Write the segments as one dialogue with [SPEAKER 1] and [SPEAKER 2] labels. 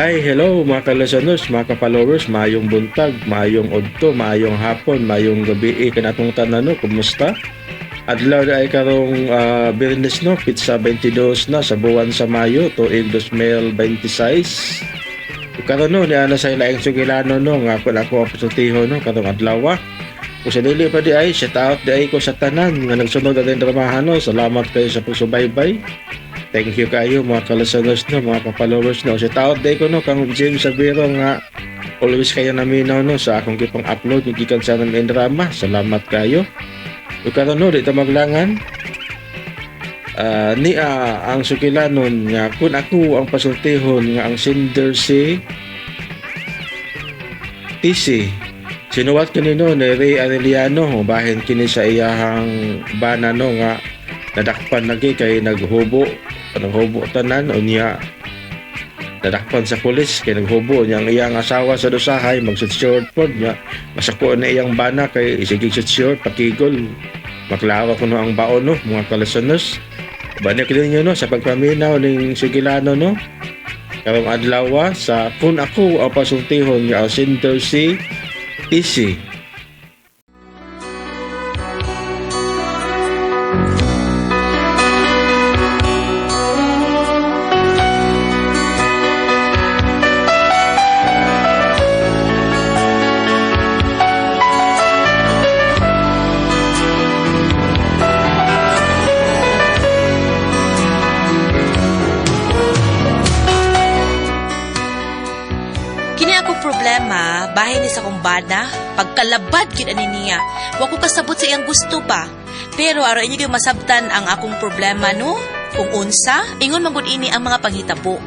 [SPEAKER 1] Ay, hello mga ka-listeners, mga ka-followers, maayong buntag, maayong udto, maayong hapon, maayong gabi, kanatong tanan, no, kumusta? Adlaw na ay karong Birnes, no, pizza 22 na sa buwan sa Mayo, tuig 2026. Karon no, niya na sa ilaing sugilano, no, nga ako pasultiho, no, karong adlaw. Kung sa dili pa di ay, shout out di ay ko sa tanan, nga nagsunod na din dramahan, no, salamat kayo sa pagsubaybay. Thank you kayo mga ka-listeners no, mga ka-followers no. Shout out day ko no, kang James Sabiro nga always kayo naminaw no sa akong gipang upload yung gikan sa ng drama. Salamat kayo. Ug karon no, dito maglangan. Ang sukilanon nga kun ako ang pasultihon nga ang sender si TC. Sinuwat kanino ni Ray Arellano bahin kini sa iyahang bana no nga nadakpan lagi kay naghubo tanan o niya nadakpan sa pulis kay naghubo niya ang iyang asawa sa dusahay magsud-short pod niya masako na iyang bana kay isigig short pakigol maklawa kuno ang baon no mga ka-listeners banik din niyo no sa pagpaminaw ning sigilano no karong adlaw sa kun ako ang pasultihon nga sender si TC.
[SPEAKER 2] Problema, bahay ni sa kumbana, pagkalabad yun ani niya. Wa ko kasabot sa iyang gusto pa. Pero araw inyo kayo masabtan ang akong problema, no? Kung unsa, ingon magud ini ang mga panghitabo.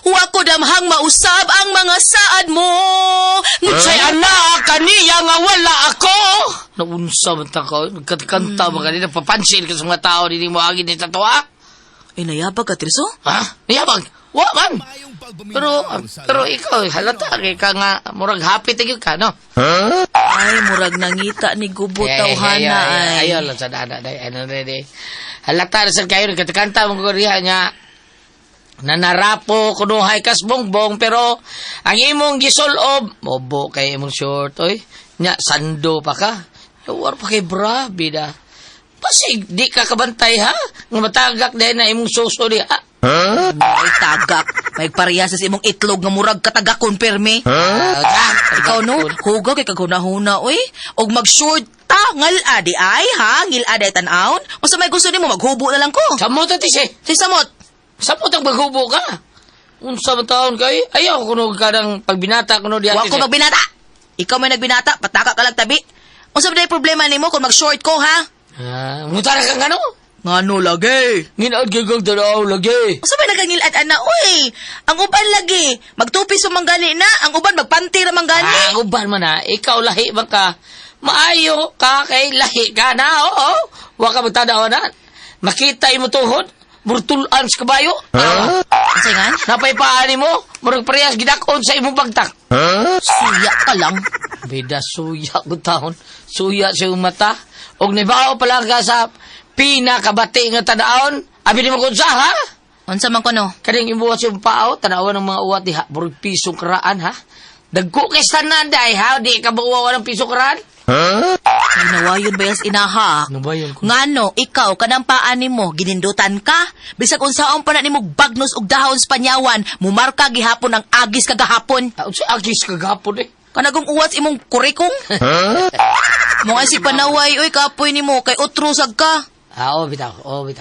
[SPEAKER 2] Wa ko damhang mausab ang mga saad mo. Ngutsay anak kaniya nga wala ako.
[SPEAKER 3] Naunsa man ta ka, nagkanta man kanina, papansin ka sa mga tao, hindi mo agin ni tatwa?
[SPEAKER 2] Ay, nayabag ka, Triso?
[SPEAKER 3] Ha? Nayabag? Wa man! Pero ikaw, halata ka nga, murag happy tigil ka, no?
[SPEAKER 2] Ay, murag nangita ni Gubo tawhana ay.
[SPEAKER 3] Ayaw lang sa dada, halata na sa kayo, nagkanta mong kuriha niya, nanarapo, kunuhay kas bongbong, pero ang imong gisulob, mobo kay imong short, oy, nya, sando pa ka, war pa kay bra, bida. Pasig, di ka kabantay, ha? Nga matagak dahil na imong suso di, ha?
[SPEAKER 2] Ay, tagak. May parehas sa imong itlog nga murag katagakon, permi. Ikaw, no? Hugaw kay kaguna-huna, oy. Og mag-short ta, ngala di ay, ha? Ngila di tan-aon. O sa may gusto ni mo, maghubo na lang ko.
[SPEAKER 3] Samot ati si.
[SPEAKER 2] Si Samot.
[SPEAKER 3] Samot ang maghubo ka. Unsa man taon kay? Ayaw ko nung kadang pagbinata ko no di ati
[SPEAKER 2] si. Wa ko magbinata. Ikaw may nagbinata, pataka ka lang tabi. Unsa ba problema nimo kung mag-short ko, ha?
[SPEAKER 3] Mutara kang ano?
[SPEAKER 2] Ngano lagi?
[SPEAKER 3] Nginaad gagang tanaw lagi.
[SPEAKER 2] Asa ba nagangilad ana oy? Ang uban lagi, magtupis o manggani na, ang uban magpanti ra manggani.
[SPEAKER 3] Ang uban man na, ikaw lahi man ka. Maayo ka kay lahi ka na, oo. Wa ka magtanaw na. Makita imo tuhod, burtulan sa kabayo.
[SPEAKER 2] Asa nga?
[SPEAKER 3] Napay paani mo, murag parehas gidakon sa imong bagtak.
[SPEAKER 2] Suya ka lang.
[SPEAKER 3] Bida suya gutahon. Suya sa mata. Og nibaw pala ka sa pinakabati nga tanaon, abi ni mo kung sa, ha?
[SPEAKER 2] Unsa man ko no?
[SPEAKER 3] Kaning imuwas yung pao, tanawan ng mga uwat, ha? Burog pisong karaan, ha? Dagko kay sananday, ha? Di ka bawawa ng pisong karaan?
[SPEAKER 2] Ay, nawayon ba yung inaha?
[SPEAKER 3] Nawayon ko.
[SPEAKER 2] Ngano, ikaw, kanang paani mo, ginindutan ka? Bisag unsaon pa na ni mo bagnos og dahon sa panyawan, mumarka gihapon ang agis kagahapon.
[SPEAKER 3] Sa agis kagahapon, eh.
[SPEAKER 2] Kanagong uwat imong kurikong? Mga si panaway, oy, kapoy ni mo, kay utrusag ka.
[SPEAKER 3] Oo, bitaw,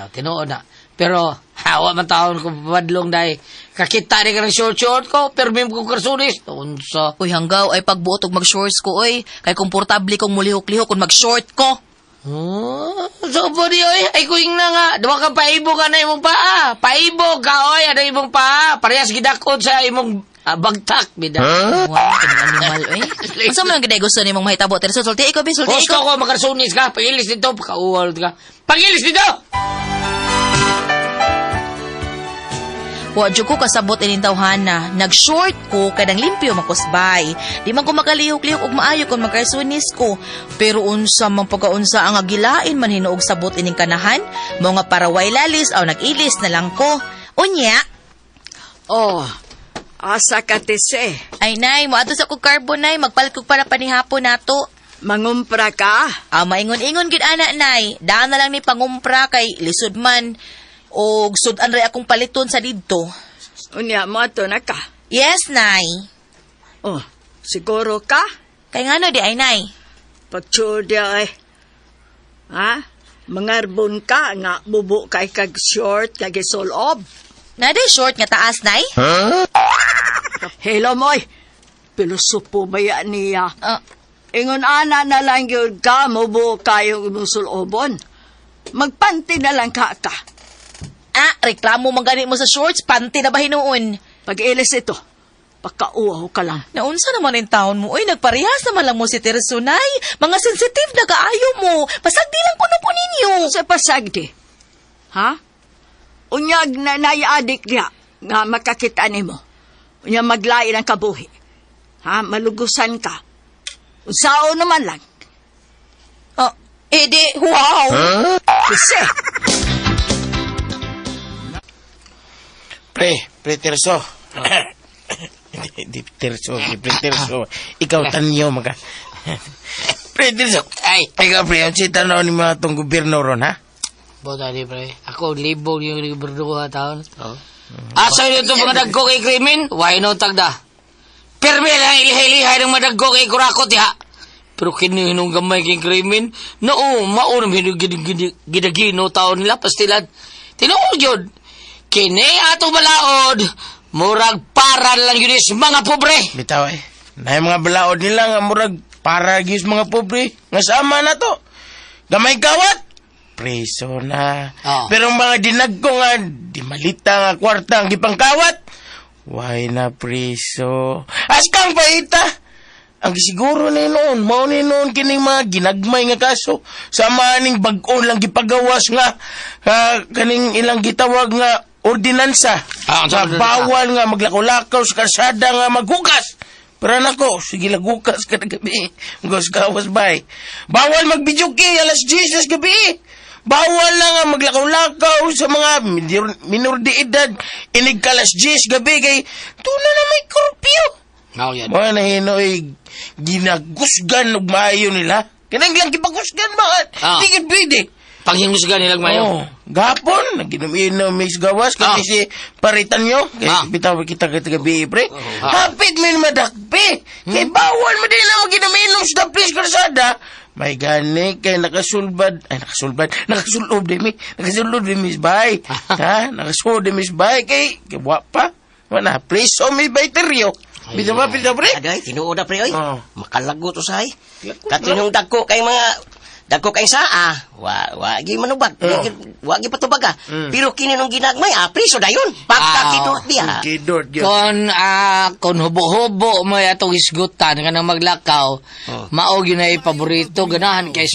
[SPEAKER 3] tinuod na. Pero, hawa man taon ko papadlong dahi. Kakita ni ka ng short ko, pero may kong karsunis. Unsa?
[SPEAKER 2] Uy, hanggaw ay pagbuot og mag-shorts ko, oy. Kay komportable kong mulihok-lihok kung mag-short ko.
[SPEAKER 3] So, pwede, oy, ay kuing na nga. Dawa ka paibo ka na imong paa. Paibo ka, oy, ano imong paa. Parehas gidakod sa imong bagtak, bida.
[SPEAKER 2] Wow, kanang animal, oy. Asa man ang giday gusto ni mong mahitabo? Pero sulti ikaw, sulti
[SPEAKER 3] Gusto
[SPEAKER 2] ikaw.
[SPEAKER 3] ko makarsunis ka, pagilis dito, pakauwal ka. Pagilis dito!
[SPEAKER 2] Wa jud ko kasabot ining tawhana. Nag-short ko kadang limpyo makusbay. Di man ko makalihok-lihok og maayo kung magkarsunis ko. Pero unsa man pagkaunsa ang agilain man hinuog sabot ining kanahan, mo nga para way lalis aw nag-ilis na lang ko. Unya.
[SPEAKER 3] Oh,
[SPEAKER 4] Asa ka tise?
[SPEAKER 2] Ay, nay, mo ato sa kong carbon, nay. Magpalit ko para panihapon nato.
[SPEAKER 4] Mangumpra ka?
[SPEAKER 2] Maingon-ingon gid ana, nay. Daan na lang ni pangumpra kay lisod man. O sudan ray akong paliton sa didto.
[SPEAKER 4] Unya mo ato na ka.
[SPEAKER 2] Yes, nay.
[SPEAKER 4] Oh, siguro ka?
[SPEAKER 2] Kay ngano di ay, nay?
[SPEAKER 4] Pagtsudya ay. Ha? Mangarbon ka nga bubo kay kag short kag isulob.
[SPEAKER 2] Naday short nga taas, nay?
[SPEAKER 4] Hello moy. Pilosopo ba yan niya?
[SPEAKER 2] Ah,
[SPEAKER 4] Ingon ana na lang yun ka, mubo kayong musulobon. Magpanti na lang ka.
[SPEAKER 2] reklamo man gani mo sa shorts, panty na ba hinuon?
[SPEAKER 4] Pag-ilis ito, pagkauaw ka lang.
[SPEAKER 2] Naunsa naman yung taon mo? Uy, nagparehas naman lang mo si Teresunay. Mga sensitive na kaayo mo. Pasagdi lang kuno po ninyo.
[SPEAKER 4] Sa pasagdi, ha? Unyag na naiadik niya nga makakita ni mo. Unyag maglain ang kabuhi. Ha? Malugusan ka. Unsao naman lang.
[SPEAKER 2] Oh, edi, wow!
[SPEAKER 4] Kasi,
[SPEAKER 3] Pre Terso. Di Terso, Pre Terso. Ikaw tanyo maka. Pre Terso. Ay, ikaw pre, ang sita na ni mga tong gobyerno ron, ha?
[SPEAKER 5] Bota di pre. Ako libog yung berdua taon. Asa yun itong mga dagko kay krimen? Why no tagda? Perme lang ilihay-lihay ng mga dagko kay kurakot ya. Pero kinuhinong gamay kay krimen. Noo, maunam gidagino taon nila pastilan. Tinuod yun. Kini ato balaod. Murag para lang yun is mga pobre.
[SPEAKER 3] Bitaw eh. Na mga balaod nila nga murag para gis mga pobre. Nga sama na to. Gamay kawat. Preso na.
[SPEAKER 5] Oh.
[SPEAKER 3] Pero ang mga dinagko nga, di malita nga kwarta ang gipangkawat. Why na preso? Askang paita! Ang gisiguro ni noon, mao ni noon kining mga ginagmay nga kaso. Sama ning bag-on lang gipagawas nga, kaning ilang gitawag nga ordinansa. Nga bawal nga maglakaw-lakaw sa karsada nga maghugas. Pero nako, sige lagukas ka na gabi. Magos gawas bay. Bawal magbidyuki alas 10 gabi. Bawal na nga maglakaw-lakaw sa mga minor de edad. Inig ka alas 10 gabi kay tuna na may korupyo.
[SPEAKER 5] Now yan.
[SPEAKER 3] Mga nahinoy ginagusgan og maayo nila. Kanang lang gipagusgan ba? Di gid pwede.
[SPEAKER 5] Panghimusgan nilang mayo.
[SPEAKER 3] Oh, gapon, naginom-inom mis gawas kasi si paritan nyo. Kasi bitaw kita gabi, pre. Hapit min madakpe. Kay bawal mo din na maginom-inom sa place karsada. May gani kay nakasulbad. Ay, nakasulob din mi. Nakasulob din mis bay. Ha? Nakasulob din mis bay kay wapa. Wala, please, so may bayteryo. Bitaw ba, pre?
[SPEAKER 6] Agay, tinuod na pre, oy.
[SPEAKER 3] Oh.
[SPEAKER 6] Makalago to say. Katinong dagko kay saa. Wagi manubag. Wagi patubaga. Pero kini nung ginagmay, priso dayon. Pagkakidot diha.
[SPEAKER 3] Kidot yun.
[SPEAKER 5] Kon hubo-hubo mo atong isgutan ka nang maglakaw, mao gyud na paborito ganahan kay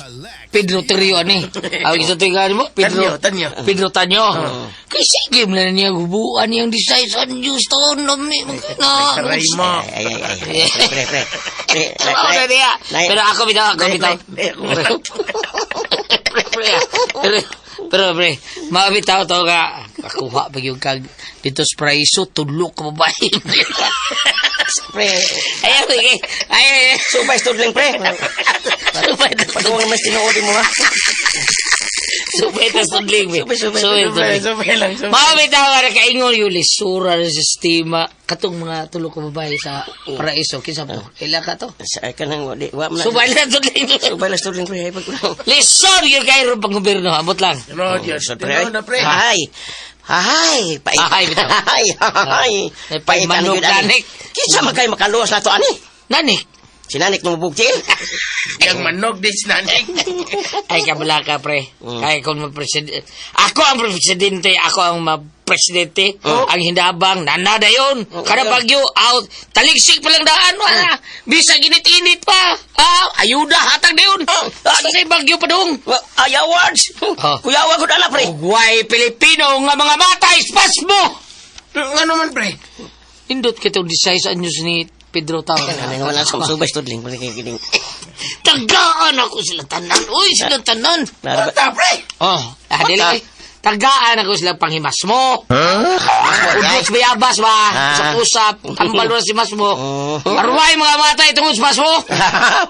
[SPEAKER 5] Pedro Terrio ni. Awig sa tingan mo,
[SPEAKER 3] Tanyo.
[SPEAKER 5] Pedro Tanyo. Kay sige mo na niya hubuan yung design sa news to no mi.
[SPEAKER 3] Karay mo.
[SPEAKER 6] Pre.
[SPEAKER 5] Pero ako bitaw. Pero pre, mabitaw to ka. Kakuha pa yung kag dito sa praiso, tulok ka babae.
[SPEAKER 6] Pre.
[SPEAKER 5] Ay.
[SPEAKER 6] Subay studling pre. Patuwang mas tinuod mo ha.
[SPEAKER 5] Supay tas tudling.
[SPEAKER 3] Subay lang.
[SPEAKER 5] Mabitaw ka na kaingon yung lisura ng sistema. Katong mga tulok ka babae sa praiso. Kinsa po? Ila ka to?
[SPEAKER 6] Sa kanang wa mo na.
[SPEAKER 5] Subay lang tudling.
[SPEAKER 6] Subay lang studling pre.
[SPEAKER 5] Lisod yung kayo pang gobyerno. Abot lang.
[SPEAKER 6] Hay,
[SPEAKER 5] bitaw.
[SPEAKER 6] Hay.
[SPEAKER 5] Pay manok nanik.
[SPEAKER 6] Kinsa man kay makaluwas na to ani?
[SPEAKER 5] Nanik.
[SPEAKER 6] Sinanik nung bugtil.
[SPEAKER 3] Yang manog din sinanik.
[SPEAKER 5] Ay, kabala ka, pre. Ay, kung mag-presidente. Ako ang presidente, ako ang presidente. Ang hindabang, nanada yun. Kada bagyo, out. Taligsik pa lang daan, wala. Bisa ginit-init pa. Ayuda, hatag na yun. Sa bagyo pa dong.
[SPEAKER 6] Ay, awards. Kuyawa ko na pre.
[SPEAKER 5] Ugway, Pilipino, nga mga mata, ispas mo.
[SPEAKER 3] Ano man, pre?
[SPEAKER 5] Indot kitong design sa news ni Pedro Tao.
[SPEAKER 6] Ano wala sa subay studling pre kining.
[SPEAKER 5] Tagaan ako sila tanan. Uy, sila tanan.
[SPEAKER 3] Bata, pre!
[SPEAKER 5] Dili. tagaan ako sila panghimas mo. Ubos bayabas ba? Usap-usap, tambal mo na si mas mo. Arway mga matay tungod sa mas mo.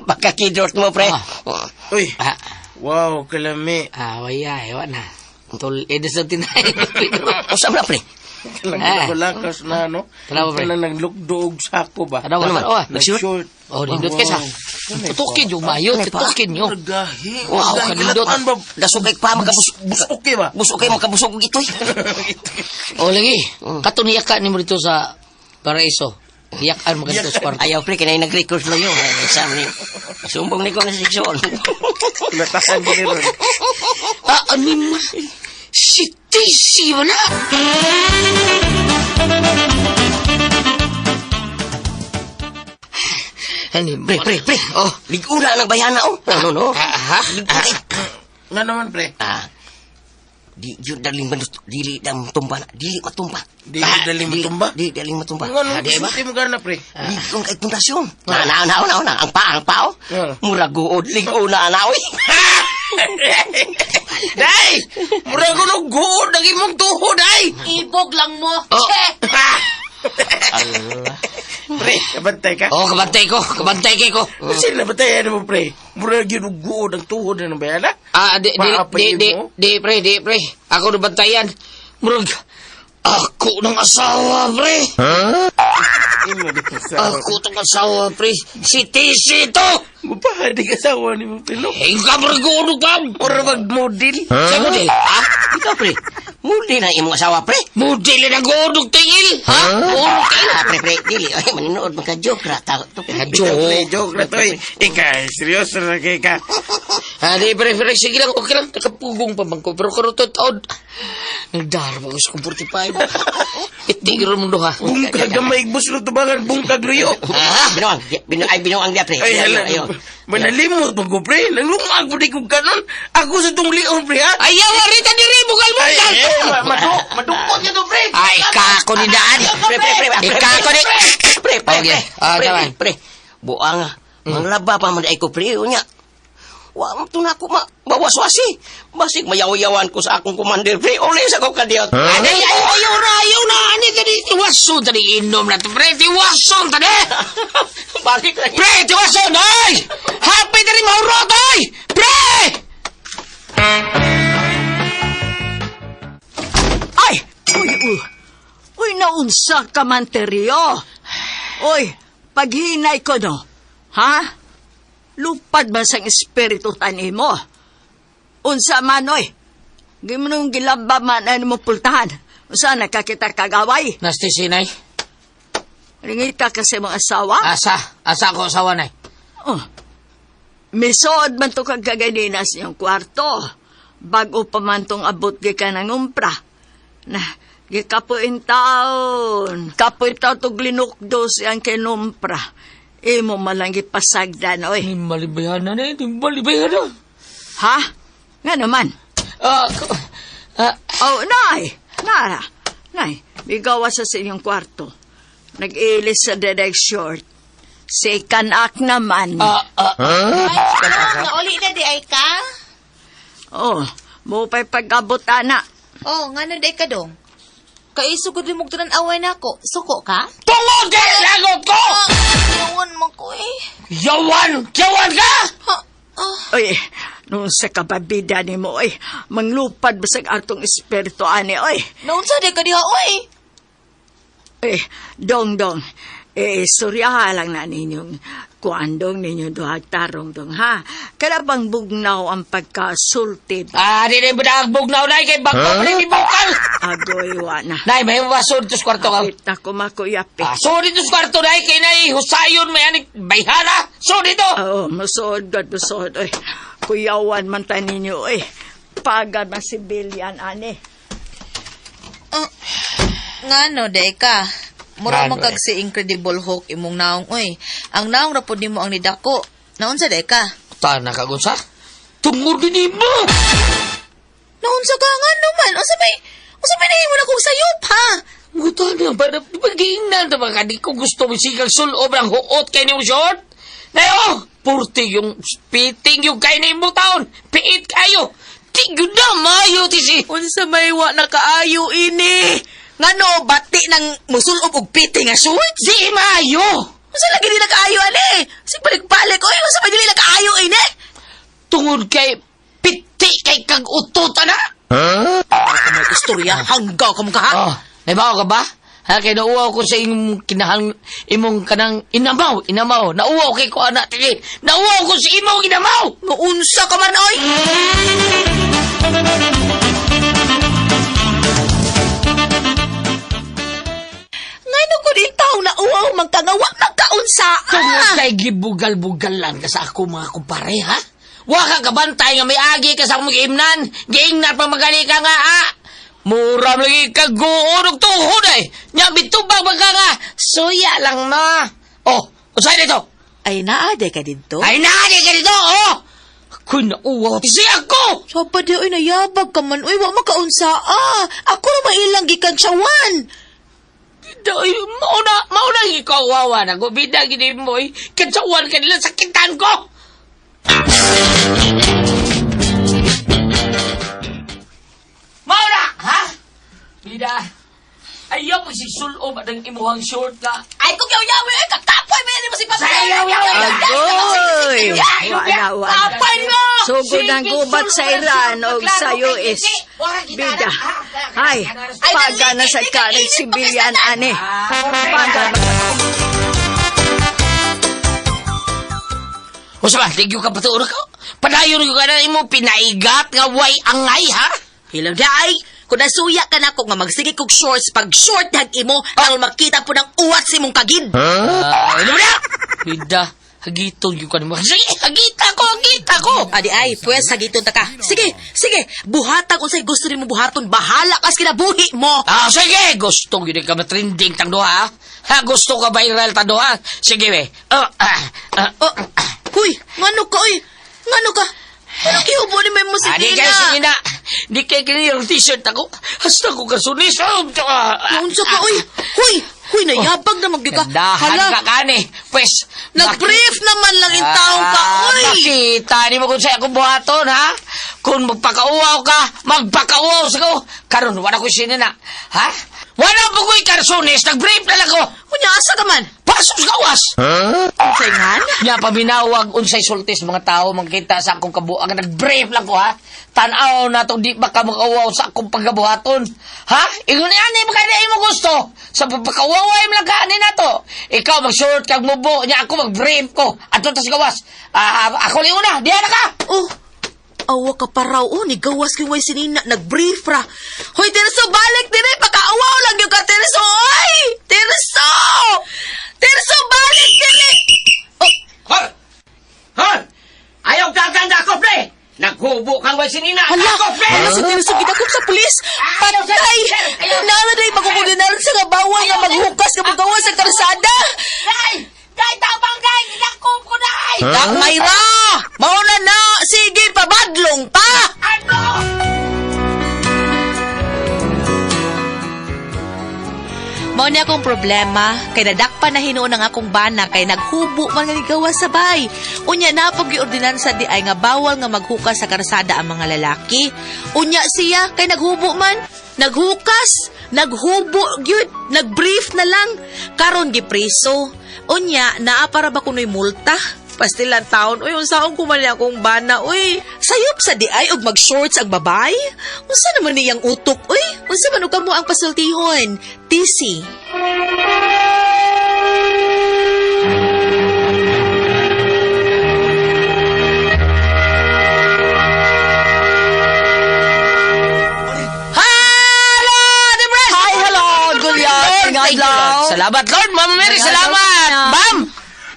[SPEAKER 6] Baka kidrot mo, pre.
[SPEAKER 3] Uy,
[SPEAKER 5] Ah,
[SPEAKER 3] wow, kalami.
[SPEAKER 5] waya, ewan na. Tol, edes na tinay.
[SPEAKER 6] Usap na, pre.
[SPEAKER 3] Lakas na, no?
[SPEAKER 5] Tala mo, pre.
[SPEAKER 3] Kailan naglugdog sa ako ba?
[SPEAKER 5] Ano ba?
[SPEAKER 3] Nag-short.
[SPEAKER 5] Oh, nindot ka sa. Tutukin yung mayo, tutukin nyo.
[SPEAKER 3] Gahi.
[SPEAKER 5] Wow, kanindot.
[SPEAKER 3] ba?
[SPEAKER 6] Dasugay pa,
[SPEAKER 3] Busok ka ba?
[SPEAKER 6] Busok kayo, magkabusok ito eh.
[SPEAKER 5] O, lagi. Katuniyakan ni mo dito sa Paraiso. Iyakan mo ganito sa kwarto.
[SPEAKER 6] Ayaw, pre, kanay nag-record na yun. Exam ni. Sumbong ni ko na seksyon.
[SPEAKER 3] Latasan din rin.
[SPEAKER 5] Anima. Si Tisi mo na. Anima.
[SPEAKER 6] Pre.
[SPEAKER 5] Oh.
[SPEAKER 6] Ligura ng bayana, oh. Ano, no?
[SPEAKER 3] Nga naman, pre.
[SPEAKER 6] Di yun daling dili dam tumba na. Dili matumba.
[SPEAKER 3] Di daling matumba?
[SPEAKER 6] Di daling matumba.
[SPEAKER 3] Nga
[SPEAKER 5] di ba?
[SPEAKER 3] naman, mo gana, pre.
[SPEAKER 6] Ligong kay pundasyon. Na. Ang pao. Muraguod. Ligo na, oy.
[SPEAKER 3] Day! Murag ko nung good ang imong tuhod, day!
[SPEAKER 2] Ibog lang mo.
[SPEAKER 5] Oh.
[SPEAKER 3] Pre, kabantay ka?
[SPEAKER 5] Oh, kabantay ko.
[SPEAKER 3] Kasi nabatayan mo, pre. Murag yun ang good ang tuhod na ng bayana.
[SPEAKER 5] Di, pre. Ako nabantayan. Murag, ako ng asawa, pre. Ako tong asawa, pre. Si Tisi to.
[SPEAKER 3] Mapahadi kasawa ni mo, pre, no?
[SPEAKER 5] Ka, murag uno pa.
[SPEAKER 3] Para mag-model.
[SPEAKER 5] Sa model, ha?
[SPEAKER 6] Ikaw, pre. Muli na imong asawa, pre.
[SPEAKER 5] Model na godog tingil, ha? Uno tingil.
[SPEAKER 6] Pre. Dili. Ay, maninood magka-joke ra.
[SPEAKER 3] Joke na to, eh. Ika, seryoso na kay ka.
[SPEAKER 5] Di, pre, sige lang, okay lang. Nakapugong pa bang ko. Pero karutod taon. Nagdarma ko sa 45. Itigil mo do, ha?
[SPEAKER 3] Bungkag gamay, buslo tubangan, bungkag luyo.
[SPEAKER 6] Binuang dia, pre.
[SPEAKER 3] Ay, hala.
[SPEAKER 6] Ayaw.
[SPEAKER 3] Manalimot pag ko, pre. Nalungag po di ko ganon. Ako sa tong lion, pre, ha?
[SPEAKER 5] Ayaw, warita diri, bugal mo.
[SPEAKER 3] Madukot niya to, pre.
[SPEAKER 5] Ay, kako ni daan.
[SPEAKER 6] Pre.
[SPEAKER 5] Kako ni...
[SPEAKER 6] Pre. Pre. Buang. Manglaba pa man ay ko, pre. Unya. Wa mo na ako mawaswasi. Basig mayaw-yawan ko sa akong commander, pre. Uli sa ko kadiyot.
[SPEAKER 5] Ayaw na. Ani ka di. Tiwaso tadi inom na to, pre. Tiwaso tadi.
[SPEAKER 6] Balik lagi.
[SPEAKER 5] Pre, tiwaso, ay! Happy na rin mahurot, ay! Pre!
[SPEAKER 4] Ay! Uy, naunsa ka man, Teryo. Uy, paghinay ko, no? Ha? Lupad ba sang espiritu tani mo? Unsa man, oy? Di mo nung gilaba man mo pultahan. Unsa nakakita kagaway?
[SPEAKER 5] Nasti sinay.
[SPEAKER 4] Ringita kasi mong asawa?
[SPEAKER 5] Asa ko asawa na.
[SPEAKER 4] Oh. Misod man to kag kaganina sa iyong kwarto. Bago pa man tong abot ka ng umpra. Na, gikapuin taon. Kapoy taon to glinukdo siyang kinumpra. Imo malang ipasagdan, oy.
[SPEAKER 5] Malibayan na.
[SPEAKER 4] Ha? Nga naman. Oh, nay. Nay, bigawa sa inyong kwarto. Nag-ilis sa dedek short. Second act naman.
[SPEAKER 2] Nauli na di ay ka?
[SPEAKER 4] Oh, mo pa'y pag-abot, ana.
[SPEAKER 2] Oh, nga na di ka dong. Kaisugod din mong away na ako. Suko ka?
[SPEAKER 5] Tungod ka! Lagot ko!
[SPEAKER 2] Yawan mo ko eh.
[SPEAKER 5] Yawan ka!
[SPEAKER 4] Oy, nung sa kababida ni mo, oy, manglupad basag atong espiritu, ani, oy.
[SPEAKER 2] Naunsa di ka diha, oy.
[SPEAKER 4] Dong, suryaha lang na ninyong kuandong ninyong duhag tarong dong, ha? Kada bang bugnaw ang pagkasultid.
[SPEAKER 5] Di rin ba nagbugnaw na kay bangko ni bukal?
[SPEAKER 4] Agoy, wana.
[SPEAKER 5] Nay, may wasod to sa kwarto ka.
[SPEAKER 4] Kita ko makuyapi.
[SPEAKER 5] So dito sa kwarto na kay nay husayon may anik bayhana. So dito.
[SPEAKER 4] Oo, musuod. Oy, kuyawan man ta ninyo, oy. Pagad na sibilyan, ani.
[SPEAKER 2] Ngano, day ka. Mura
[SPEAKER 5] Ngano,
[SPEAKER 2] mo kag si Incredible Hulk imong naong, oy. Ang naong rapod nimo ang nidako. Naunsa, day ka?
[SPEAKER 5] Tana ka gunsa? Tungod din mo.
[SPEAKER 2] Naunsa ka nga naman. Unsa may nahimo na kong sayop, ha?
[SPEAKER 5] Ngutan na ba? Pag-iingnan na ba? Di ko gusto mo sigang sulob ng huot kay ni short. Nayo, purti yung piting yung kay ni mo taon. Piit kayo. Tigod na, mayo ti si.
[SPEAKER 2] Unsa may wa na kaayo ini? Ngano bati nang musulob og piti nga shorts?
[SPEAKER 5] Di mayo.
[SPEAKER 2] Unsa lagi di nakaayo ani? Sig balik-balik oy, unsa may dili nakaayo ini?
[SPEAKER 5] Tungod kay piti kay kag utot na.
[SPEAKER 2] Ako may istorya hanggaw ka mo ka ha?
[SPEAKER 5] Oh, may bawo ka ba? Ha, kay nauwaw ko sa imong kinahang imong kanang inamaw. Nauwaw kay ko anak tigi. Nauwaw ko sa imong inamaw.
[SPEAKER 2] Maunsa ka man oy? Ngano ko din tao na uwaw magkangawa magkaunsa?
[SPEAKER 5] Tungod kay gibugal-bugal lang ka sa ako mga kumpare, ha? Wa ka kabantay nga may agi ka sa akong giimnan. Giingnan pa magali ka nga, ha? Mura lagi ka guurog tuhod eh. Nya bitubag ba ka nga? Suya lang ma. Oh, usay dito.
[SPEAKER 2] Ay naade ka dito?
[SPEAKER 5] Ay naagi ka dito, oh. Ako'y nauwaw ti siya ko.
[SPEAKER 2] Sapa di oy nayabag ka man oy wa makaunsa Ako ra mailang gikan sawan.
[SPEAKER 5] Doy, mauna ikaw wawa na. Gubida gini mo eh. Kansawan ka nila sakitan ko. Mauna, ha? Bida, ayaw magsisulob at ang imuhang short ka.
[SPEAKER 2] Ay kung yaw-yawi ay katapoy may mo si Papa.
[SPEAKER 4] Agoy! Wa.
[SPEAKER 2] Kapay mo!
[SPEAKER 4] Sugod ang gubat sa Iran o sa US. Bida. Ay, paga na sa kanang sibilyan, ane. Paga na.
[SPEAKER 5] O sa ba, tigyo ka patuuro ka? Padayon ko ka na imo pinaigat nga way angay, ha?
[SPEAKER 2] Hilaw di ay. Kung nasuya ka na ko nga magsige kog shorts pag short hag imo aron makita po ng uwat si mong kagid.
[SPEAKER 5] Ano na? Bida, hagiton yung ka naman. Sige, hagita ko.
[SPEAKER 2] Adi ay, pues hagiton ta ka. Sige, buhatag kung sa'y gusto rin mo buhaton. Bahala kas kinabuhi mo.
[SPEAKER 5] Ah, sige, gusto yun ka matrending tang doha. Ha, gusto ka viral ta doha. Sige, we.
[SPEAKER 2] Huy, ngano ka, oy? Ngano ka? Ano kihubo ni may musik
[SPEAKER 5] Di kayo sinina. Di kayo kinili yung t-shirt ako. Hasta ko kasunis.
[SPEAKER 2] Naunsa ka, oy? Huy, nayabag na magyuka.
[SPEAKER 5] Dahan ka kani. Pues,
[SPEAKER 2] nag-brief naman lang yung taong ka, oy.
[SPEAKER 5] Nakita, di mo kung sa'yo akong buhaton, ha? Kung magpakauaw ka, magpakauaw sa ko. Karon, wala ko sinina. Ha? Wala po ko'y karsunis. Nag-brief na lang ko.
[SPEAKER 2] Kunya, asa ka man?
[SPEAKER 5] Pasok sa kawas.
[SPEAKER 2] Saingan?
[SPEAKER 5] Nya paminawag unsay sultis mga tao makita sa akong kabuang nag-brief lang ko ha. Tan-aw na to di ba ka makawaw sa akong pagkabuhaton. Ha? Ingon ani ba kay mo gusto? Sa pagkawaway mo lang kaani na to. Ikaw mag-short kag mubo nya ako mag-brief ko. Adto ta sa gawas. Ako li una, diha na ka.
[SPEAKER 2] Oh. Awa ka pa raw, ni gawas kay way sinina, nag-brief ra. Hoy, Terso, balik dire, pakaawaw lang yung ka, Terso, oy! Terso, balik dire!
[SPEAKER 6] Hon! Ayaw gaganda ko, pre! Naghubo kang way sinina!
[SPEAKER 2] Hala,
[SPEAKER 6] Ako, pre!
[SPEAKER 2] si Terso, gidakop sa pulis! Patay! Nara na yung magkukulinan sa nga bawal nga maghukas ka magawa sa karsada!
[SPEAKER 5] Kay tabang kay gidakop ko dai.
[SPEAKER 2] Dak Mayra! Mauna na! Sige, pabadlong pa! Mao ni akong problema kay nadakpan na hinuon ang akong bana kay naghubo man nga gawa sabay. Unya na pag giordinansa di ay nga bawal nga maghukas sa karsada ang mga lalaki. Unya siya kay naghubo man, naghukas, naghubo gyud, nagbrief na lang karon gipreso. Unya naa para ba kunoy multa? Pastilan taon, uy, unsaon kumali akong bana, uy. Sayop sa di ay og mag-shorts ang babay? Unsa naman niyang utok, uy? Unsa man og kamo ang pasultihon? Tisi.
[SPEAKER 5] Salamat, Lord. Mama Mary, salamat. Bam!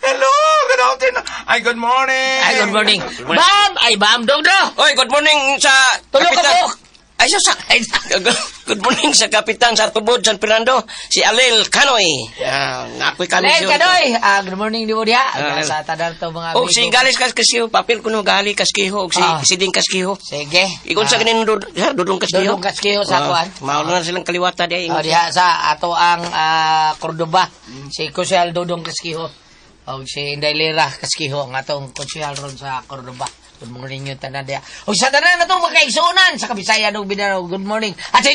[SPEAKER 7] Hello, good afternoon. Ay, good morning.
[SPEAKER 5] Ay, good morning. Bam! Ay, Bam, Dogdo.
[SPEAKER 6] Oy, good morning sa
[SPEAKER 5] Tulog ka
[SPEAKER 6] Kapitan.
[SPEAKER 5] po.
[SPEAKER 6] Ay, sa good morning sa Kapitan sa Tubod, San Fernando, si Alel Canoy. Ako'y kami
[SPEAKER 5] Len, kadoy. Good morning, di mo diha.
[SPEAKER 6] Ah,
[SPEAKER 5] Sa tadal to mga
[SPEAKER 6] O, si Galis Kaskiho, papel ko no, Gali Kaskiho, si
[SPEAKER 5] Ah.
[SPEAKER 6] Siding Kaskiho.
[SPEAKER 5] Sige.
[SPEAKER 6] Ikon sa ganin Dudong Kaskiho.
[SPEAKER 5] Dudong Kaskiho sa kuan.
[SPEAKER 6] Maulo na silang kaliwata di.
[SPEAKER 5] Diha sa ato ang Cordoba. Si Kusel Dudong Kaskiho. Og si Inday Lira Kaskiho nga atong konsyal ron sa Cordoba. Good morning yung tanan dia. Og sa tanan na to magkaigsunan sa Kabisayan ug Mindanao. Good morning. At Jen,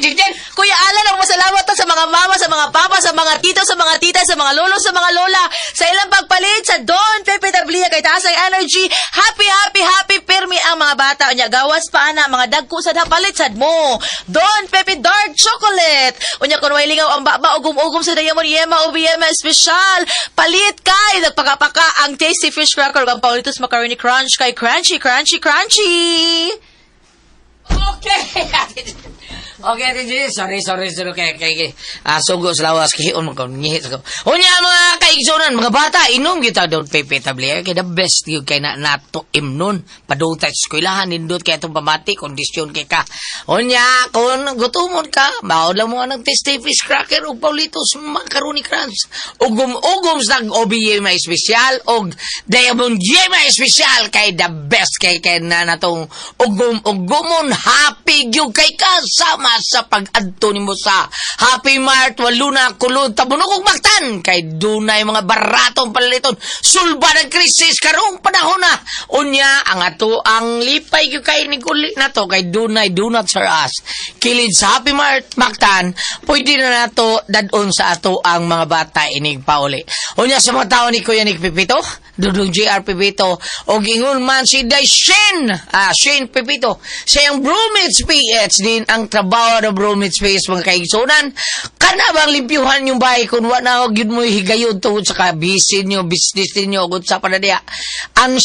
[SPEAKER 2] Kuya Alan, ako masalamat ta sa mga mama, sa mga papa, sa mga tito, sa mga tita, sa mga lolo, sa mga lola, sa ilang pagpalit, sa Don Pepe Tablia, kay taas ang energy. Happy, pirmi ang mga bata. Unya, gawas pa na, mga dagko sa dapalit, sad mo. Don Pepe Dark Chocolate. Unya, kung may lingaw ang baba, ugum-ugum sa Diamond Yema, Ubiema Special. Palit kay, nagpakapaka ang tasty fish cracker, ang Paulitos Macaroni Crunch, kay Crunchy.
[SPEAKER 5] Okay. Okay, Jen. Sorry. Kay sugo sa lawas kihion mo ko. Ngihit ko. Unya mga kaigsunan, mga bata, inom kita Don Pepe Tablia. Kay the best yun kay nato imnon. Padutay sa eskwelahan, nindot kay itong pamati, kondisyon kay ka. Unya, kung gutumon ka, baon lang mo ng tasty fish cracker o Paulitos Macaroni Crunch. Ugum sa OBA Special o Diamond Yema Special kay the best kay na natong ugumon happy gyud kay kasama sa pag-adto nimo sa Happy Mart waluna kulod tabunok ug magtan kay dunay mga baratong paliton sulba ng krisis karong panahon na unya ang ato ang lipay gyud kay ni kuli nato kay dunay do not sir us kilid sa Happy Mart magtan pwede na nato dadon sa ato ang mga bata inig pauli unya sa mga tao ni Kuya Nick Pipito Dudong JR Pipito o gingon man si Shane Pipito siyang Bromage PH din ang trabaho ng Bromage PH mga kaigsunan kana bang limpyuhan yung bahay kung wala yun mo higayon tungkol sa kabisin nyo business ninyo kung sa panadya ang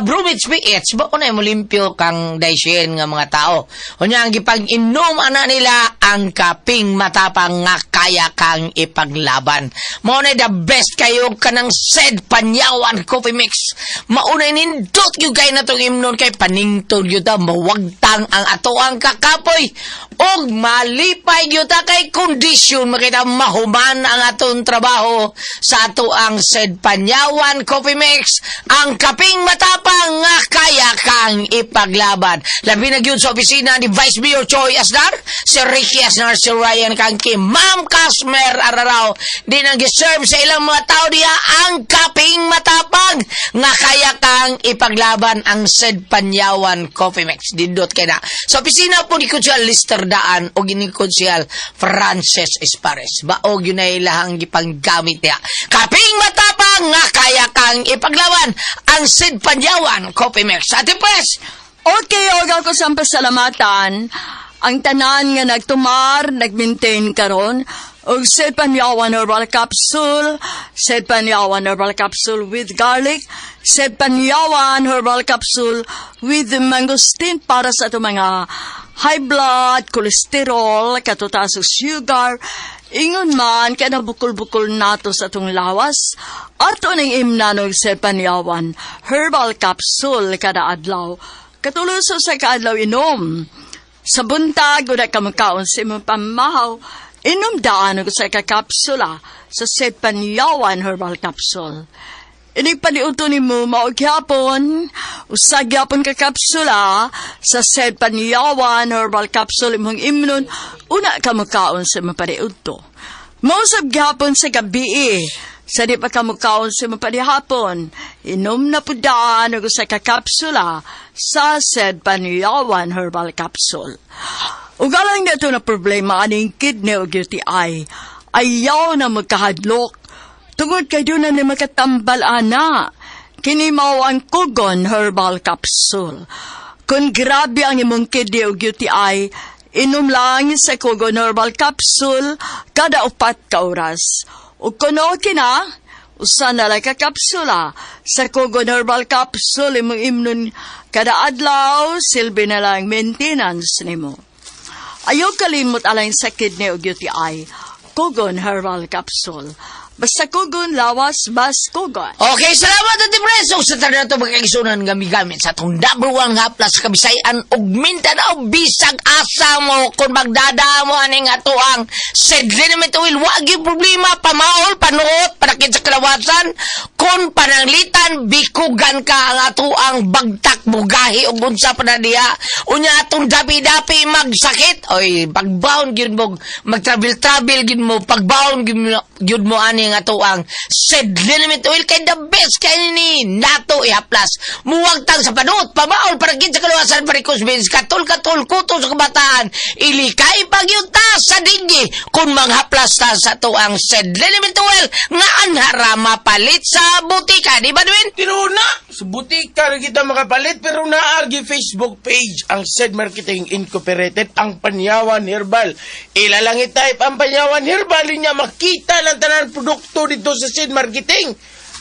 [SPEAKER 5] Bromage PH ba ko na mo limpyo kang Shane nga mga tao kunya ang gipag-inom ana nila ang kaping matapang nga kaya kang ipaglaban mo na the best kayo kanang said Panyawan Coffee Mix maunay nindot yung kay na itong imnon kay paningtod yun ta mawagtang ang ato ang kakapoy og malipay yun ta kay kondisyon makita mahuman ang atong trabaho sa ato ang said Panyawan Coffee Mix ang kaping matapang nga kaya kang ipaglaban labi na yun sa opisina ni Vice Mayor Choi Asnar si Ricky Asnar si Ryan Kangki Ma'am Casmer Araraw din ang giserve sa ilang mga tao diya ang kaping matapang nga kaya kang ipaglaban ang said Panyawan Coffee Mix dindot kay na sa opisina po ni Konsyal Lister Daan o ni Konsyal Frances Espares baog yun ay lahang gipanggamit niya kaping matapang nga kaya kang ipaglaban ang said Panyawan Coffee Mix Ate Pres
[SPEAKER 4] Okay, oga ko sa pasalamatan. Ang tanan nga nagtumar, nagmaintain karon og Said Panyawan Herbal Capsule, Said Panyawan Herbal Capsule with garlic, Said Panyawan Herbal Capsule with mangosteen para sa itong mga high blood, cholesterol, katutas og sugar, ingon man kaya nabukol-bukol nato sa itong lawas, ato ng imnanog Said Panyawan Herbal Capsule kada adlaw. Katuluso sa kaadlaw inom. Sa buntag, una ka makaon sa imong pamahaw, inom daan ko sa kakapsula sa Said Panyawan Herbal Capsule. Inig paniuto ni mo maugyapon, usag yapon kakapsula sa Said Panyawan Herbal Capsule imong imnon, una ka makaon sa imong paniuto. Mausab gyapon sa gabi sa di pa ka makaon sa imong panihapon, inom na po daan ko sa kakapsula sa Said Panyawan Herbal Capsule. Ugalang na ito na problema aning kidney o UTI, ayaw na magkahadlok. Tungod kay doon na makatambal ana, kini mao ang Kugon Herbal Capsule. Kung grabe ang imong kidney o UTI, inom lang sa Kugon Herbal Capsule kada 4 ka oras. O kuno kina, usa na lang kakapsula sa Kugon Herbal Capsule imong imnon kada adlaw, silbi na lang maintenance nimo. Ayaw kalimot alang sa kidney o UTI, Kugon Herbal Capsule. Basta Kugon, lawas, bas Kugon.
[SPEAKER 5] Okay, salamat Ate Preso sa tanan to magkaigsunan gamit sa atong number 1 haplas sa Kabisayan ug Mindanao bisag asa mo kung magdada mo aning ato ang said liniment oil wag yung problema pamaol panuot panakit sa kalawasan
[SPEAKER 3] Kon pananglitan, bikugan ka ang ato ang bagtak bugahi o bunsa pa na diha. Unya atong dapi-dapi magsakit. Oy, pagbaon gyud mo, mag-travel gyud mo, pagbaon gyud mo ani ang ato ang said liniment oil kay the best kay ni nato ihaplas. Muwagtang sa panot, pamaol para gid sa kaluwasan varicose veins, katol kuto sa kabataan. Ilikay pagyunta sa dingi kun manghaplas ta sa ato ang said liniment oil nga anhara mapalit sa butika, di ba Dwin?
[SPEAKER 8] Tinuna! Sa butika rin kita makapalit pero naargi Facebook page ang Said Marketing Incorporated ang Panyawan Herbal. Ilalangit type ang Panyawan Herbal niya makita ng tanan produkto dito sa Said Marketing.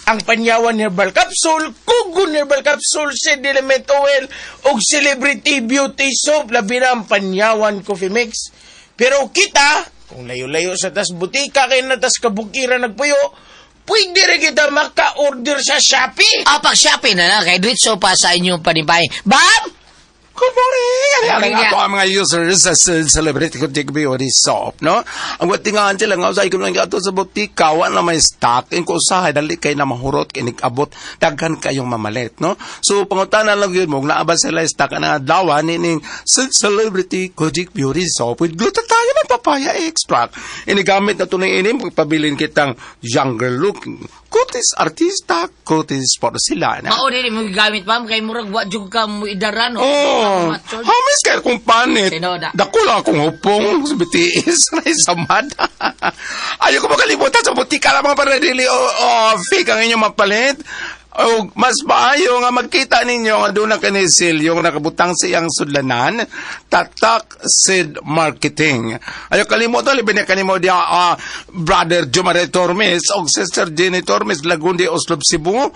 [SPEAKER 8] Ang Panyawan Herbal Capsule, Kugon Herbal Capsule, Said Element Oil ug Celebrity Beauty Soap labi na ang Panyawan Coffee Mix. Pero kita, kung layo-layo sa tas butika kay na tas kabukiran nagpuyo, pwede rin kita maka-order sa Shopee.
[SPEAKER 3] Pag Shopee na lang, kay Dritso pa sa inyong panibay. Bam!
[SPEAKER 7] Good morning! Ano
[SPEAKER 3] Okay,
[SPEAKER 7] nga po ang mga users sa Celebrity Kutik Beauty Soap, no? Ang watingaan sila nga, usay ko lang ito sa butika, wala na may stock, in ko usahay, dali kayo na mahurot, kinig-abot, daghan kayong mamalit, no? So, pangutanan lang yun mo, naabas sila stock na dawa, nining Celebrity Kutik Beauty Soap with glutathione ng papaya extract. Inigamit na ito na inim, pagpabilin kitang younger looking, kutis artista, kutis porcelana.
[SPEAKER 3] Mao din mo gamit ma'am kay murag wa jud ka mo idaran no.
[SPEAKER 7] Hamis kayo kung panit.
[SPEAKER 3] Sino da?
[SPEAKER 7] Dako lang akong hupong sa BTS na isamad. Ayaw ko makalimutan sa butika lang mga paradili o fake ang inyong mapalit. O mas maayo nga magkita ninyo nga doon na kanisil yung nakabutang sa iyang sudlanan, Tatak Said Marketing. Ayaw kalimutan, libin na kanimo dia Brother Jumare Tormes o Sister Jenny Tormes, Lagundi, Oslob, Cebu,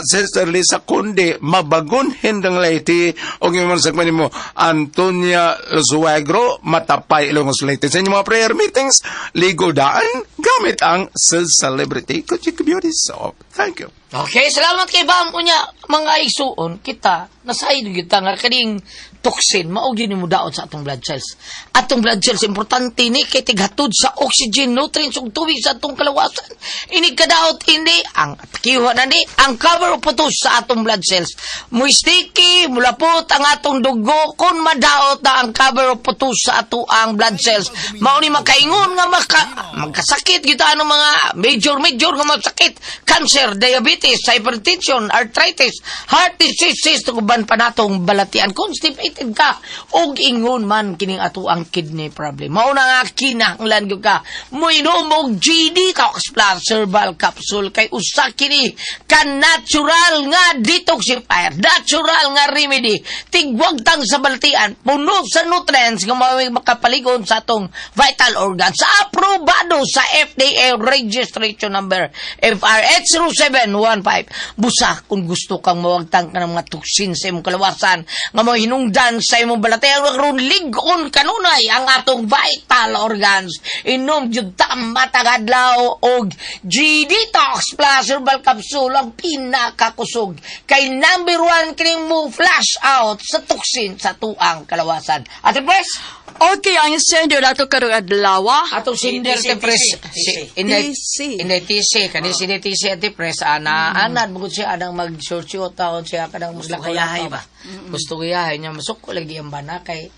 [SPEAKER 7] Sister Lisa Conde, Mabagon, Hindang Leyte, o yung mga sagman mo, Antonia Zuegro, Matapay, Ilongos Leyte. Sa inyong mga prayer meetings, ligo daan, gamit ang Celebrity Kuchik Beauty Soap. Thank you.
[SPEAKER 3] Okay, salamat kay Bam unya mga igsuon kita nasayod kita nga kaning toxin mao gyud mo daot sa atong blood cells. Atong blood cells importante ni kay tighatod sa oxygen, nutrients ug tubig sa atong kalawasan. Ini kadaot ini ang kiwa na ni ang cover of putos sa atong blood cells. Mo sticky, mulapot ang atong dugo kun madaot na ang cover of putos sa ato ang blood cells. Mao ni makaingon nga magkasakit kita ano mga major nga masakit, cancer, diabetes, hypertension, arthritis, heart disease, tuguban pa natong balatian, constipated ka, og ingon man kining ato ang kidney problem. Mao na nga kinahanglan gyud ka mo inom og GD Tox Plus Herbal Capsule kay usa kini ka natural nga detoxifier, natural nga remedy, tigwag tang sa balatian, puno sa nutrients nga makapaligon sa atong vital organs, sa aprobado sa FDA registration number FRH 0715. Busa kung gusto kang mawagtang ka ng mga tuksin sa imong kalawasan nga mo hinungdan sa imong balatayan karon ligon kanunay ang atong vital organs. Inom jud ta matag adlaw og G-Detox Plus Herbal Capsule ang pinakakusog kay number 1 kining mo flash out sa tuksin sa tuang kalawasan. Ate Pres,
[SPEAKER 4] Okay, ang sender nato karong adlaw.
[SPEAKER 3] atong sinder
[SPEAKER 6] TC,
[SPEAKER 3] Ate Pres
[SPEAKER 6] TC.
[SPEAKER 3] Inday TC kani si TC Ate Pres anad bugod siya anang mag-short taon siya kanang
[SPEAKER 6] kayahay ba?
[SPEAKER 3] Gusto kayahay niya masuko lagi ang bana kay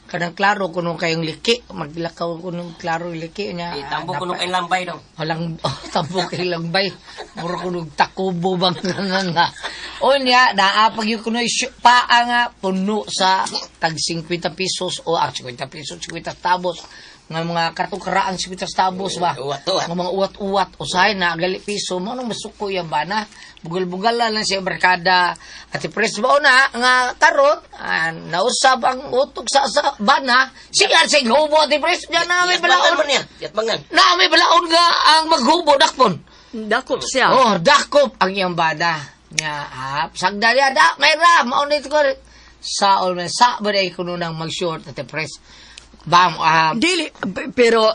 [SPEAKER 3] kanang klaro kuno kayong liki maglakaw kuno klaro liki niya
[SPEAKER 6] Tambo ko nung kay lambay daw.
[SPEAKER 3] walang tambo kay langbay mura kuno takubo bang nga o niya naapag yung kuno paa nga puno sa tag 50 pesos o 50 pesos 50 tabos nga mga karong-karaan 50 tabos ba
[SPEAKER 6] Uwat to,
[SPEAKER 3] nga mga uwat-uwat usahay na gali piso mo nang masuko yan ba na bugal-bugal lang siya barkada Ate Pres ba na nga karon nausab ang utok sa bana siya sa hubo Ate Pres diyan na may balaon
[SPEAKER 6] man yan. Yatbangan.
[SPEAKER 3] na may balaon nga ang maghubo dakpon
[SPEAKER 4] Dakop siya.
[SPEAKER 3] oh dakop ang iyang bada nya sagda niya da may ra maunit ko sa all sa baday kuno nang mag-short Ate Pres bam
[SPEAKER 4] Dili, pero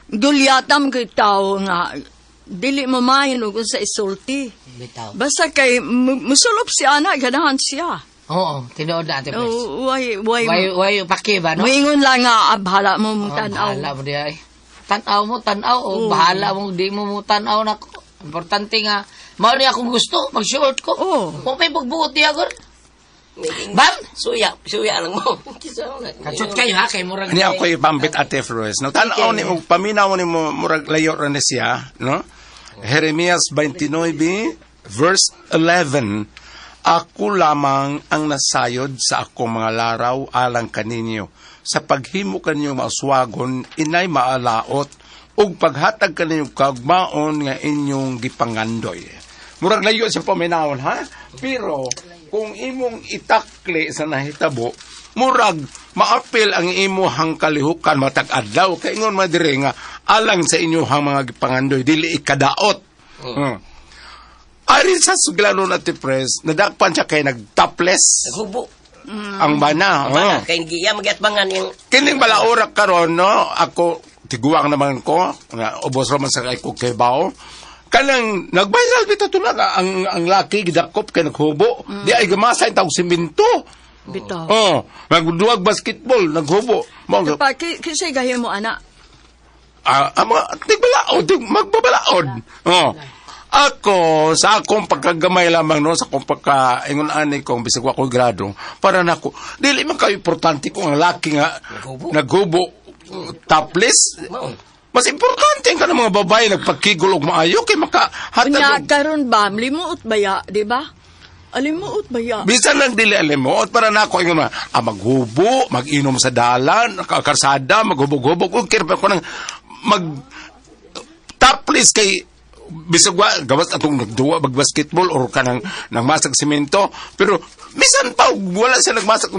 [SPEAKER 4] gulyatam kay tao nga dili mamahin og sa isulti.
[SPEAKER 3] bitaw
[SPEAKER 4] Basta kay musulop si ana ganahan siya.
[SPEAKER 3] oo tinuod na Ate Pres
[SPEAKER 4] Why
[SPEAKER 3] way paki ba no
[SPEAKER 4] Moingon lang nga bahala mo tanaw.
[SPEAKER 3] bahala mo diya tanaw mo o bahala mo di mo tanaw na importante nga
[SPEAKER 5] Mao ni akong gusto, mag-short ko.
[SPEAKER 4] Oh.
[SPEAKER 5] Kung may pagbuot niya ko. Bam!
[SPEAKER 6] Suya lang mo.
[SPEAKER 5] Katsot kayo ha, kay murag.
[SPEAKER 7] Ani ako ipambit Ate Flores. No, tanaw ni mo, paminaw ni mo, murag layo rin na siya, no? Jeremias 29, verse 11. Ako lamang ang nasayod sa akong mga laraw alang kaninyo. Sa paghimo kanyo mauswagon, inay maalaot, ug paghatag kanyo kagmaon nga inyong gipangandoy. Murag layo sa paminawon, ha? Pero, kung imong itakli sa nahitabo, murag maapil ang imuhang kalihukan matag adlaw kay ingon madire nga alang sa inyong mga gipangandoy dili ikadaot. Ari sa suglano na ti pres nadakpan siya kay nagtopless
[SPEAKER 6] Naghubo.
[SPEAKER 7] ang bana.
[SPEAKER 6] Bana, kay giya magyatbangan yung...
[SPEAKER 7] Kining balaorak karon no ako tiguang naman ko nga ubos raman sa kay Kukebaw. Kanang nag-viral bitaw to na ang laki gidakop kay naghubo. Di ay gamasay tawag siminto.
[SPEAKER 4] Bitaw.
[SPEAKER 7] Oh, nagduwag basketball, naghubo. Mo
[SPEAKER 4] Pa, kisay gahin mo, anak.
[SPEAKER 7] mga tigbalaod, magbabalaod. Oh. Ako, sa akong pagkagamay lamang no, sa akong pagkaingon ani kong bisag ako grado, para nako, dili man kayo importante kung ang laki nga naghubo, topless. Mas importante ka ng mga babae nagpakigol og maayo kay
[SPEAKER 4] Unya,
[SPEAKER 7] makahatag.
[SPEAKER 4] karon ba, limuot ba ya, di ba? Alimuot ba ya?
[SPEAKER 7] Bisan lang dili alam mo, at para nako ingon na, maghubo, mag-inom sa dalan, karsada, maghubog-hubog, ug kirpa ko nang topless kay bisag wa gawas atong nagduwa basketball or kanang nangmasag semento pero bisan pa wala siya nagmasag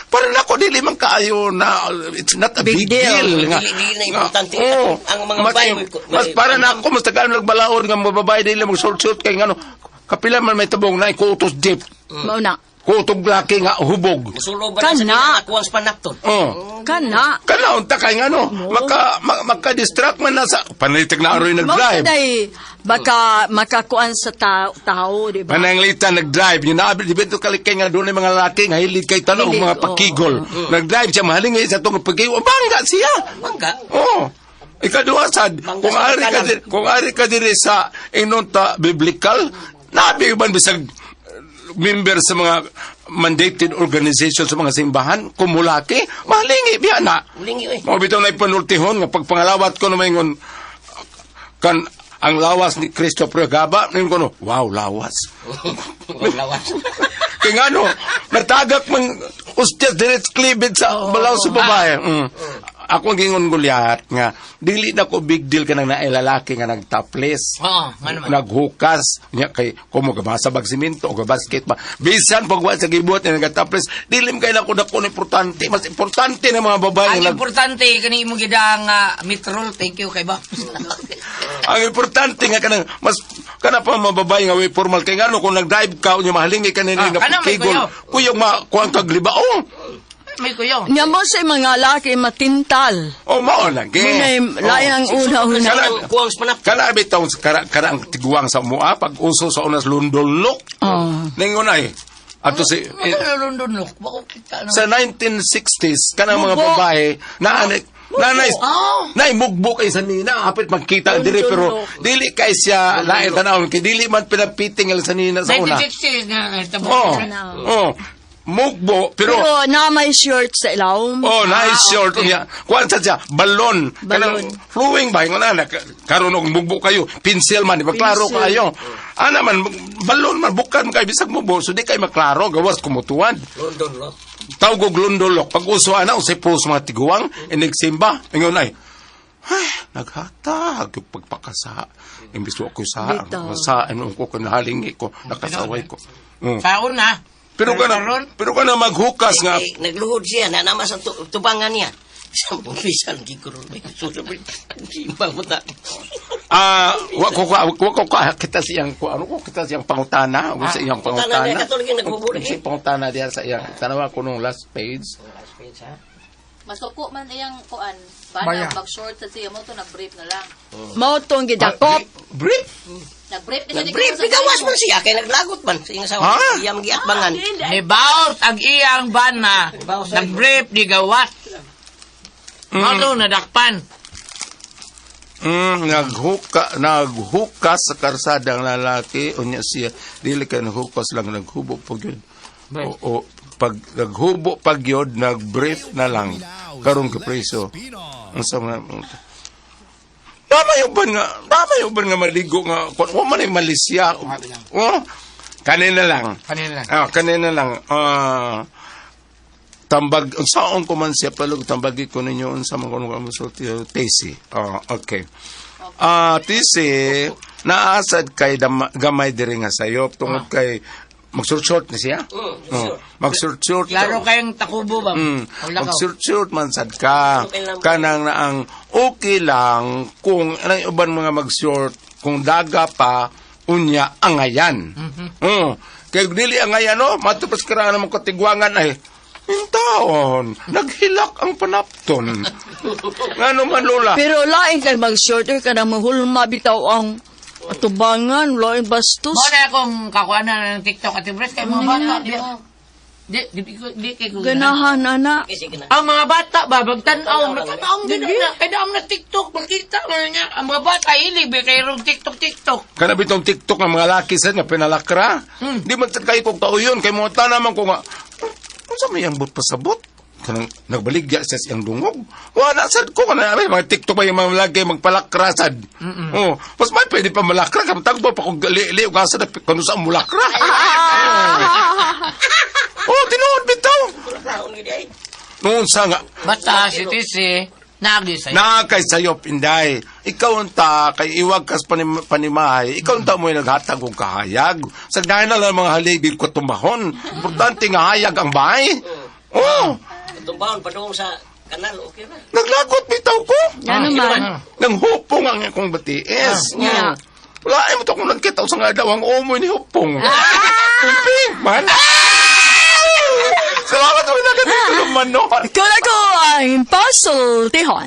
[SPEAKER 7] para nako dili man kaayo na it's not a big deal nga
[SPEAKER 6] Dili na importante.
[SPEAKER 7] oh,
[SPEAKER 6] Ang mga babae
[SPEAKER 7] mas para nako mas tagaan nagbalaod nga mga babae dili mag short kay ngano kapila man may tabong na kutos jeep
[SPEAKER 4] Mauna.
[SPEAKER 7] kutog laki nga hubog
[SPEAKER 6] Musulo ba na sa nila nakuha ang panapton?
[SPEAKER 7] oh
[SPEAKER 4] Kana.
[SPEAKER 7] kana unta kay ngano maka-distract man na sa panalitig na aroy nag-drive.
[SPEAKER 4] Baka makakuan sa tao, di ba?
[SPEAKER 7] Mananglita nag-drive. Yung naabil, di ba ito kalikay nga doon yung mga laki, nga hilig kay tanong
[SPEAKER 4] Hilig,
[SPEAKER 7] mga pakigol. Nag-drive siya, mahaling nga isa itong pagkigol. Bangga siya!
[SPEAKER 6] Bangga?
[SPEAKER 7] Oo. Ikaduwasad, kung ari ka diri sa inunta biblical, nabi man bisag member sa mga mandated organization sa mga simbahan, kumulaki, mahalingi, biya na.
[SPEAKER 6] Ulingi, eh.
[SPEAKER 7] Mga bitaw na ipanultihon, nga pagpangalawat ko naman yung kan ang lawas ni Christopher Gaba, ngayon ko no, wow, lawas.
[SPEAKER 6] Lawas.
[SPEAKER 7] Kaya nga no, natagak mang ustyas direct cleavage sa balaw sa babae. Ako ang gingon gulyat nga, dili na ko big deal ka nang nailalaki nga nag-topless.
[SPEAKER 5] Oo, nga naman.
[SPEAKER 7] Naghukas. Nya kay, kung magabasa bagsimento o basket ba. Bisan pagwa sa gibuot na nag-topless, dilim kayo na ko importante. Mas importante na mga babae.
[SPEAKER 5] Ang importante, kani mo gidang mitrol, thank you kay ba?
[SPEAKER 7] Ang importante nga kanang mas kana pa mga babae nga way formal kay ngano kung nag-drive ka unya mahalingi ka nila nga
[SPEAKER 5] kana may
[SPEAKER 7] pagkigol kuyog kuang kagliba
[SPEAKER 5] May kuyo.
[SPEAKER 4] Nya mo sa mga laki matintal.
[SPEAKER 7] mao lagi
[SPEAKER 4] Lain ang una-una.
[SPEAKER 6] Kuha ang panapton.
[SPEAKER 7] kana bitaw kara ang tiguang sa mua pag uso sa unas lundolok ningon ay ato si
[SPEAKER 5] London look. Bako kita
[SPEAKER 7] sa 1960s kanang mga
[SPEAKER 4] Mugbo.
[SPEAKER 7] babae nay mugbo kay sa nina hapit magkita dire pero dili kay siya lain tanawon kay dili man pinapiting sa nina sa una
[SPEAKER 5] 1960s nga tabo.
[SPEAKER 7] Mugbo pero
[SPEAKER 4] Na may short sa ilawom.
[SPEAKER 7] nice short niya. Kuan sa siya, balon. Kanang flowing ba? Yung anak, karon og mugbo kayo. Pinsel man, maklaro
[SPEAKER 4] Pinsel.
[SPEAKER 7] kayo. Ana man, balon man, bukan kayo, bisag mugbo. So di kayo maklaro, gawas kumutuan.
[SPEAKER 6] London, no?
[SPEAKER 7] Tawag og lundolok. Pag uso ana, usay pros mga tiguang, inigsimba. Ingon ay, naghatag yung pagpakasa. Imbis ko sa ano ko, kanahalingi ko, nakasaway ko.
[SPEAKER 5] Sa una.
[SPEAKER 7] Pero ka na maghukas nga.
[SPEAKER 6] Nagluhod siya, nanama sa tubangan niya. Isang pumpisan, giguro. Simbang mo ta.
[SPEAKER 7] Wa ko kita siyang pangutana, wa sa iyang pangutana.
[SPEAKER 6] Katuloy yung nagbubuli.
[SPEAKER 7] Si pangutana diya sa iyang tanawa ko nung last page.
[SPEAKER 2] Masuko man iyang kuan. Bana mag-short sa siya mo to nag-brief na lang.
[SPEAKER 4] Mao tong gidakop.
[SPEAKER 7] Brief?
[SPEAKER 2] Nag-brief
[SPEAKER 6] Nag-brief, bigawas man siya, kaya naglagot man. Sa iyang asawa, iya magiatbangan.
[SPEAKER 5] Ni Baot ang iyang bana. Nag-brief ni Gawat. Ano nadakpan?
[SPEAKER 7] Naghukas sa karsada ang lalaki, unya siya, dili ka naghukas lang, naghubo po yun. O, pag naghubo pag yun, nag-brief na lang, karon ka preso. Ang sama Tama yung ban nga maligo nga, kung man ay malisya. Kanina lang. Kanina lang. Tambag, saan ko man siya palog, tambagi ko ninyo sa mga konsulti, Tesi. Okay. Tesi, naasad kay gamay diri nga sayop, tungod kay, mag-short na siya? Mag-short.
[SPEAKER 5] Klaro kayong takubo ba?
[SPEAKER 7] Mag-short man sad ka. Kanang na ang okay lang kung anong iban mga mag-short, kung daga pa, unya angayan. Kaya dili angayan, no? Matupas ka na naman katigwangan ay, yung taon, naghilak ang panapton. Nga naman, Lola.
[SPEAKER 4] Pero lain kay mag-shorter ka na mahulma bitaw ang atubangan, lain bastos.
[SPEAKER 5] Mo na akong kakuanan ng TikTok at Bres kay mga bata. Di kay ko
[SPEAKER 4] Ganahan, ana.
[SPEAKER 5] ang mga bata ba magtanaw nakataong din na kada am na TikTok makita man niya ang mga bata hilig kay rong TikTok.
[SPEAKER 7] Kana bitong TikTok ng mga laki sa nga pinalakra. Di man sad kay kog tauyon kay mo naman ko nga. Unsa may ang but pasabot? Kanang nagbaligya sa siyang dungog. Wala sad ko kana mga TikTok ba yung mga lagi magpalakra sad. Mas may pwede pa malakra kam tagbo pa kog gali ug asa na kuno sa mulakra. Tinuod bitaw. Noon sa nga
[SPEAKER 5] Basta si Tisi nagdi sa
[SPEAKER 7] kay sayop inday. Ikaw unta kay iwag kas panimahay. Ikaw unta mo naghatag og kahayag. Sagdahan na lang mga haligi ko tumahon. Importante nga hayag ang bahay.
[SPEAKER 6] Tumbahon pa doon sa kanal, okay na.
[SPEAKER 7] Naglagot bitaw ko.
[SPEAKER 4] Ano man?
[SPEAKER 7] Nang hupong ang akong batiis. Wala ay mo to kung nagkita sa nga daw ang umoy ni hupong. Kumping man. Salamat mo na katulong man no.
[SPEAKER 4] Ikaw na ko ang puzzle, Tihon.